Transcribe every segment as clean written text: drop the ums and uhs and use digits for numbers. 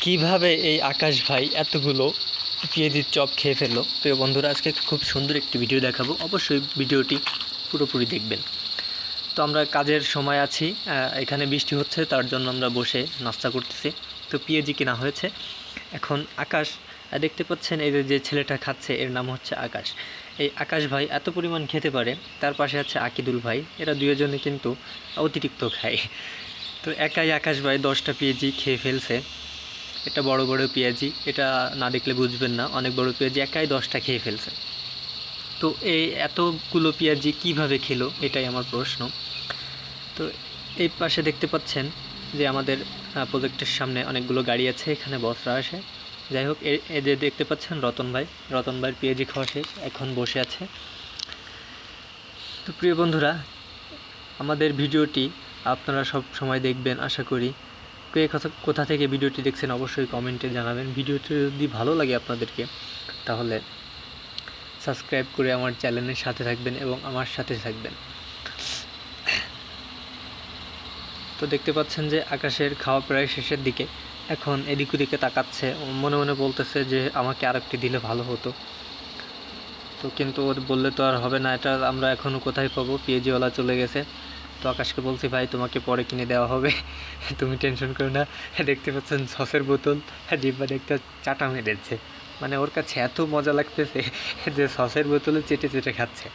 কিভাবে এই আকাশ ভাই এতগুলো পেঁয়াজির চপ খেয়ে ফেললো। প্রিয় বন্ধুরা, আজকে খুব সুন্দর একটি ভিডিও দেখাবো, অবশ্যই ভিডিওটি পুরোপুরি দেখবেন। তো আমরা কাজের সময় আছি, এখানে বৃষ্টি হচ্ছে, তার জন্য আমরা বসে নাস্তা করতেছি। তো পেঁয়াজি কেনা হয়েছে। এখন আকাশ দেখতে পাচ্ছেন, এই যে ছেলেটা খাচ্ছে এর নাম হচ্ছে আকাশ। এই আকাশ ভাই এত পরিমাণ খেতে পারে, তার পাশে আছে আকিদুল ভাই, এরা দুজনে কিন্তু অতিরিক্ত খায়। তো একাই আকাশ ভাই 10টা পেঁয়াজি খেয়ে ফেলছে। এটা বড় বড় পেঁয়াজি, এটা না দেখলে বুঝবেন না, অনেক বড় পেঁয়াজি, একাই 10টা খেয়ে ফেলছে। তো এই এতগুলো পেঁয়াজি কিভাবে খেলো, এটাই আমার প্রশ্ন। তো এই পাশে দেখতে পাচ্ছেন যে আমাদের প্রজেক্টের সামনে অনেকগুলো গাড়ি আছে, এখানে বসরা আসে। যাই হোক, এই যে দেখতে পাচ্ছেন রতন ভাইয়ের পেঁয়াজি খাওয়া শেষ, এখন বসে আছে। তো প্রিয় বন্ধুরা, আমাদের ভিডিওটি আপনারা সব সময় দেখবেন আশা করি। কে কোথা থেকে ভিডিওটি দেখছেন অবশ্যই কমেন্টে জানাবেন। ভিডিওটি যদি ভালো লাগে আপনাদেরকে, তাহলে সাবস্ক্রাইব করে আমার চ্যানেলের সাথে থাকবেন এবং আমার সাথে থাকবেন। তো দেখতে পাচ্ছেন যে আকাশের খাওয়া প্রায় শেষের দিকে, এখন এদিক ওদিকে তাকাচ্ছে, মনে মনে বলতেছে যে আমাকে আরেকটি দিলে ভালো হতো। তো কিন্তু ওর বললে তো আর হবে না, এটা আমরা এখনও কোথায় পাবো, পেঁয়াজিওয়ালা চলে গেছে। তো আকাশকে বলছি, ভাই তোমাকে পরে কিনে দেওয়া হবে, তুমি টেনশন করো না। দেখতে পাচ্ছেন সসের বোতল, জিব্বা দেখতে চাটা মেরেছে, মানে ওর কাছে এত মজা লাগতেছে যে সসের বোতলে চেটে চেটে খাচ্ছে।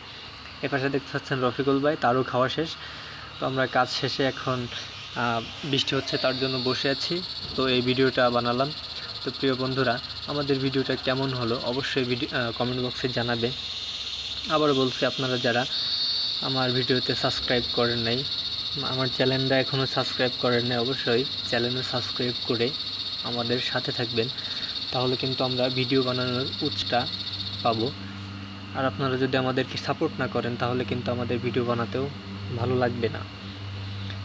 এপাশে দেখতে পাচ্ছেন রফিকুল ভাই, তারও খাওয়া শেষ। তো আমরা কাজ শেষে এখন বৃষ্টি হচ্ছে, তার জন্য বসে আছি। তো এই ভিডিওটা বানালাম। তো প্রিয় বন্ধুরা, আমাদের ভিডিওটা কেমন হলো অবশ্যই কমেন্ট বক্সে জানাবে। আবারও বলছি, আপনারা যারা আমার ভিডিওতে সাবস্ক্রাইব করেন নাই, আমার চ্যানেলটা এখনও সাবস্ক্রাইব করেন নাই, অবশ্যই চ্যানেলটা সাবস্ক্রাইব করে আমাদের সাথে থাকবেন, তাহলে কিন্তু আমরা ভিডিও বানানোর উৎসাহটা পাবো। আর আপনারা যদি আমাদেরকে সাপোর্ট না করেন, তাহলে কিন্তু আমাদের ভিডিও বানাতেও ভালো লাগবে না।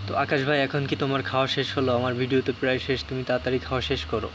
তো আকাশ ভাই, এখন কি তোমার খাওয়া শেষ হলো? আমার ভিডিও তো প্রায় শেষ, তুমি তাড়াতাড়ি খাওয়া শেষ করো।